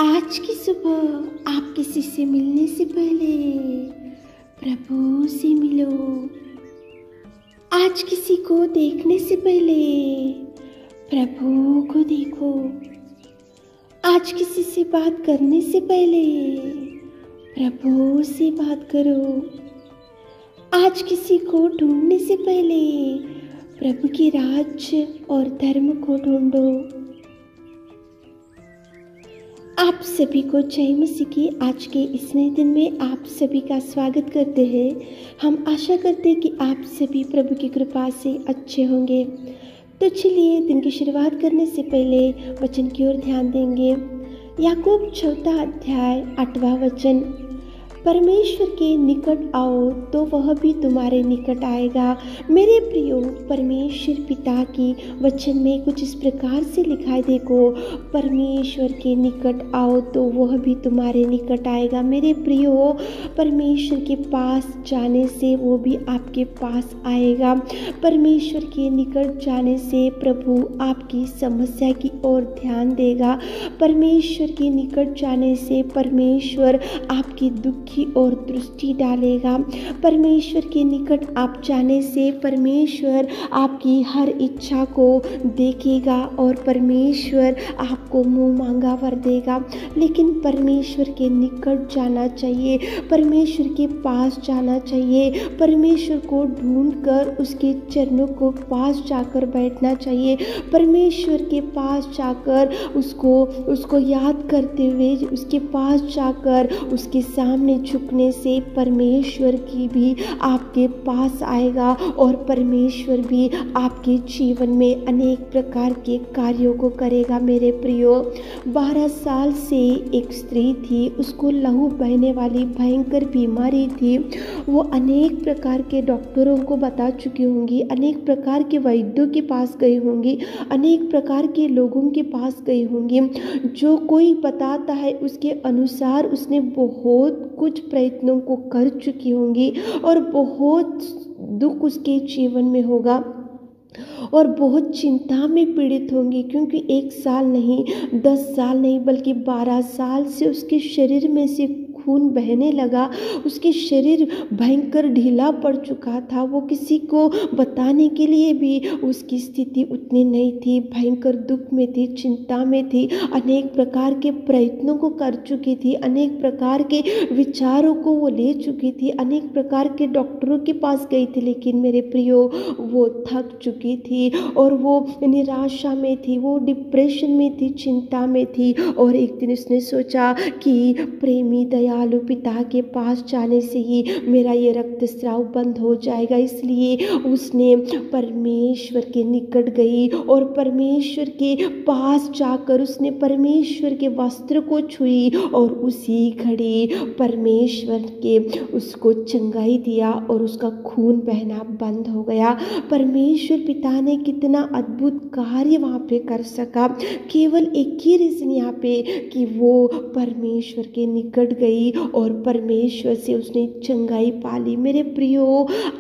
आज की सुबह आप किसी से मिलने से पहले प्रभु से मिलो। आज किसी को देखने से पहले प्रभु को देखो। आज किसी से बात करने से पहले प्रभु से बात करो। आज किसी को ढूंढने से पहले प्रभु के राज्य और धर्म को ढूंढो। आप सभी को जय मसीह की आज के इस नए दिन में आप सभी का स्वागत करते हैं। हम आशा करते हैं कि आप सभी प्रभु की कृपा से अच्छे होंगे। तो चलिए दिन की शुरुआत करने से पहले वचन की ओर ध्यान देंगे। याकूब 4 अध्याय 8वां वचन, परमेश्वर के निकट आओ तो वह भी तुम्हारे निकट आएगा। मेरे प्रियो, परमेश्वर पिता की वचन में कुछ इस प्रकार से लिखा है, देखो, परमेश्वर के निकट आओ तो वह भी तुम्हारे निकट आएगा। मेरे प्रियो, परमेश्वर के पास जाने से वो भी आपके पास आएगा। परमेश्वर के निकट जाने से प्रभु आपकी समस्या की ओर ध्यान देगा। परमेश्वर के निकट जाने से परमेश्वर आपकी दुख की ओर दृष्टि डालेगा। परमेश्वर के निकट आप जाने से परमेश्वर आपकी हर इच्छा को देखेगा और परमेश्वर आपको मुंह मांगा वर देगा। लेकिन परमेश्वर के निकट जाना चाहिए, परमेश्वर के पास जाना चाहिए, परमेश्वर को ढूंढकर उसके चरणों को पास जाकर बैठना चाहिए। परमेश्वर के पास जाकर उसको याद करते हुए उसके पास जाकर उसके सामने झुकने से परमेश्वर की भी आपके पास आएगा और परमेश्वर भी आपके जीवन में अनेक प्रकार के कार्यों को करेगा। मेरे प्रियो, 12 साल से एक स्त्री थी, उसको लहू बहने वाली भयंकर बीमारी थी। वो अनेक प्रकार के डॉक्टरों को बता चुकी होंगी, अनेक प्रकार के वैद्यों के पास गई होंगी, अनेक प्रकार के लोगों के पास गई होंगी। जो कोई बताता है उसके अनुसार उसने बहुत कुछ प्रयत्नों को कर चुकी होंगी और बहुत दुख उसके जीवन में होगा और बहुत चिंता में पीड़ित होंगी, क्योंकि 1 साल नहीं, 10 साल नहीं, बल्कि 12 साल से उसके शरीर में से खून बहने लगा। उसके शरीर भयंकर ढीला पड़ चुका था। वो किसी को बताने के लिए भी उसकी स्थिति उतनी नहीं थी। भयंकर दुख में थी, चिंता में थी, अनेक प्रकार के प्रयत्नों को कर चुकी थी, अनेक प्रकार के विचारों को वो ले चुकी थी, अनेक प्रकार के डॉक्टरों के पास गई थी। लेकिन मेरे प्रियो, वो थक चुकी थी और वो निराशा में थी, वो डिप्रेशन में थी, चिंता में थी। और एक दिन उसने सोचा कि प्रेमी दयालु पिता के पास जाने से ही मेरा ये रक्तस्राव बंद हो जाएगा। इसलिए उसने परमेश्वर के निकट गई और परमेश्वर के पास जाकर उसने परमेश्वर के वस्त्र को छुई और उसी घड़ी परमेश्वर के उसको चंगाई दिया और उसका खून बहना बंद हो गया। परमेश्वर पिता ने कितना अद्भुत कार्य वहाँ पे कर सका। केवल एक ही रीजन यहाँ पे कि वो परमेश्वर के निकट गई और परमेश्वर से उसने चंगाई पाली। मेरे प्रियो,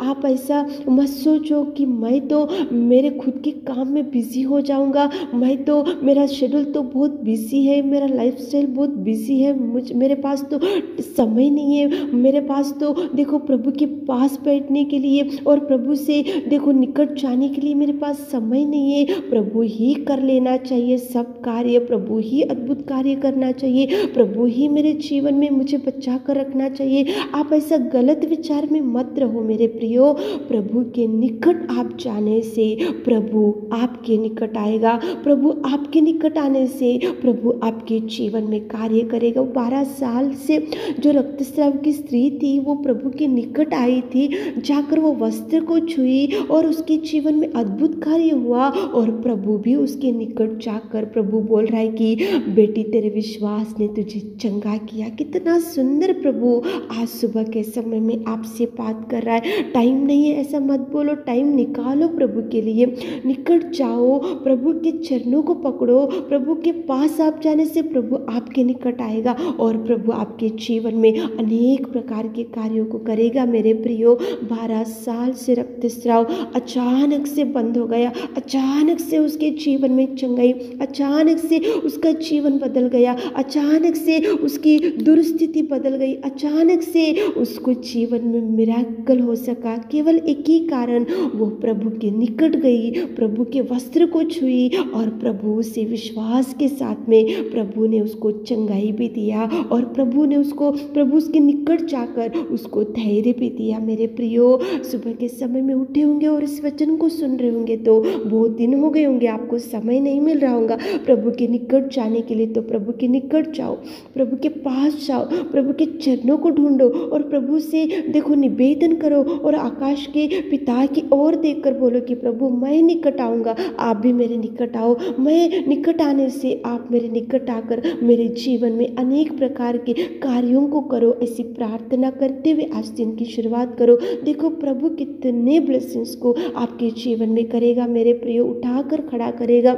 आप ऐसा मत सोचो कि मैं तो मेरे खुद के काम में बिजी हो जाऊंगा, मैं तो, मेरा शेड्यूल तो बहुत बिजी है, मेरा लाइफस्टाइल बहुत बिजी है, मेरे पास तो समय नहीं है, मेरे पास तो देखो प्रभु के पास बैठने के लिए और प्रभु से देखो निकट जाने के लिए मेरे पास समय नहीं है। प्रभु ही कर लेना चाहिए सब कार्य, प्रभु ही अद्भुत कार्य करना चाहिए, प्रभु ही मेरे जीवन में मुझे बचा कर रखना चाहिए। आप ऐसा गलत विचार में मत रहो मेरे प्रियो। प्रभु के निकट आप जाने से प्रभु आपके निकट आएगा। प्रभु आपके निकट आने से प्रभु आपके जीवन में कार्य करेगा। 12 साल से जो रक्तस्राव की स्त्री थी वो प्रभु के निकट आई थी, जाकर वो वस्त्र को छुई और उसके जीवन में अद्भुत कार्य हुआ और प्रभु भी उसके निकट जाकर प्रभु बोल रहा है कि बेटी, तेरे विश्वास ने तुझे चंगा किया। कितना सुंदर प्रभु आज सुबह के समय में आपसे बात कर रहा है। टाइम नहीं है ऐसा मत बोलो, टाइम निकालो प्रभु के लिए, निकट जाओ, प्रभु के चरणों को पकड़ो। प्रभु के पास आप जाने से प्रभु आपके निकट आएगा और प्रभु आपके जीवन में अनेक प्रकार के कार्यों को करेगा। मेरे प्रियो, 12 साल से रक्तस्राव अचानक से बंद हो गया, अचानक से उसके जीवन में चंगाई, अचानक से उसका जीवन बदल गया, अचानक से उसकी दुर्स्थिति बदल गई, अचानक से उसको जीवन में मिराकल हो सका। केवल एक ही कारण, वो प्रभु के निकट गई, प्रभु के वस्त्र को छुई और प्रभु से विश्वास के साथ में प्रभु ने उसको चंगाई भी दिया और प्रभु ने उसको, प्रभु उसके निकट जाकर उसको धैर्य भी दिया। मेरे प्रियो, सुबह के समय में उठे होंगे और इस वचन को सुन रहे होंगे तो बहुत दिन हो गए होंगे, आपको समय नहीं मिल रहा होगा प्रभु के निकट जाने के लिए, तो प्रभु के निकट जाओ, प्रभु के पास जाओ, प्रभु के चरणों को ढूंढो और प्रभु से देखो निवेदन करो और आकाश के पिता की ओर देखकर बोलो कि प्रभु मैं निकट आऊँगा, आप भी मेरे निकट आओ। मैं निकट आने से आप मेरे निकट आकर मेरे जीवन में अनेक प्रकार के कार्यों को करो। ऐसी प्रार्थना करते हुए आज दिन की शुरुआत करो। देखो प्रभु कितने ब्लेसिंग्स को आपके जीवन में करेगा। मेरे प्रियो, उठाकर खड़ा करेगा,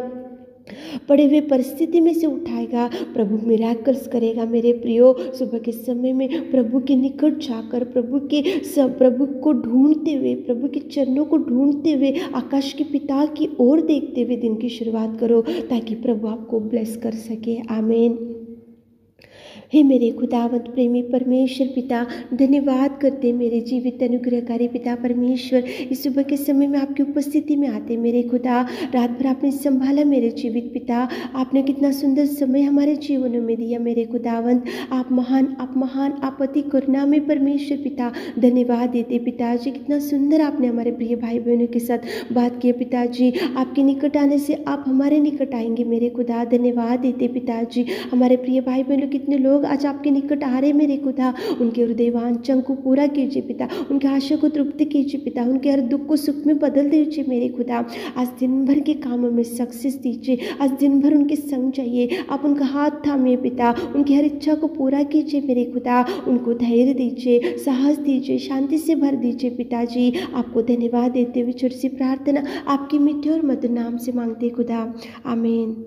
पड़े हुए परिस्थिति में से उठाएगा, प्रभु मिराकल्स करेगा। मेरे प्रियो, सुबह के समय में प्रभु के निकट जाकर प्रभु को ढूंढते हुए, प्रभु के चरणों को ढूंढते हुए आकाश के पिता की ओर देखते हुए दिन की शुरुआत करो ताकि प्रभु आपको ब्लेस कर सके। आमीन। हे मेरे खुदावंत प्रेमी परमेश्वर पिता, धन्यवाद करते मेरे जीवित अनुग्रहकारी पिता परमेश्वर, इस सुबह के समय में आपकी उपस्थिति में आते मेरे खुदा, रात भर आपने संभाला मेरे जीवित पिता, आपने कितना सुंदर समय हमारे जीवनों में दिया मेरे खुदावंत। आप महान, आप महान, आप अति करुणामय परमेश्वर पिता, धन्यवाद देते पिताजी, कितना सुंदर आपने हमारे प्रिय भाई बहनों के साथ बात की पिताजी। आपके निकट आने से आप हमारे निकट आएंगे मेरे खुदा, धन्यवाद देते पिताजी। हमारे प्रिय भाई बहनों कितने लोग आज आपके निकट आ रहे मेरे खुदा, उनके हृदय वांछा को पूरा कीजिए पिता, उनके आशा को तृप्त कीजिए पिता, उनके हर दुख को सुख में बदल दीजिए मेरे खुदा। आज दिन भर के कामों में सक्सेस दीजिए, आज दिन भर उनके संग चाहिए, आप उनका हाथ थामिए पिता, उनकी हर इच्छा को पूरा कीजिए मेरे खुदा, उनको धैर्य दीजिए, साहस दीजिए, शांति से भर दीजिए पिताजी। आपको धन्यवाद देते हुए छोटी सी प्रार्थना आपकी मीठे और मधुर नाम से मांगते खुदा, आमीन।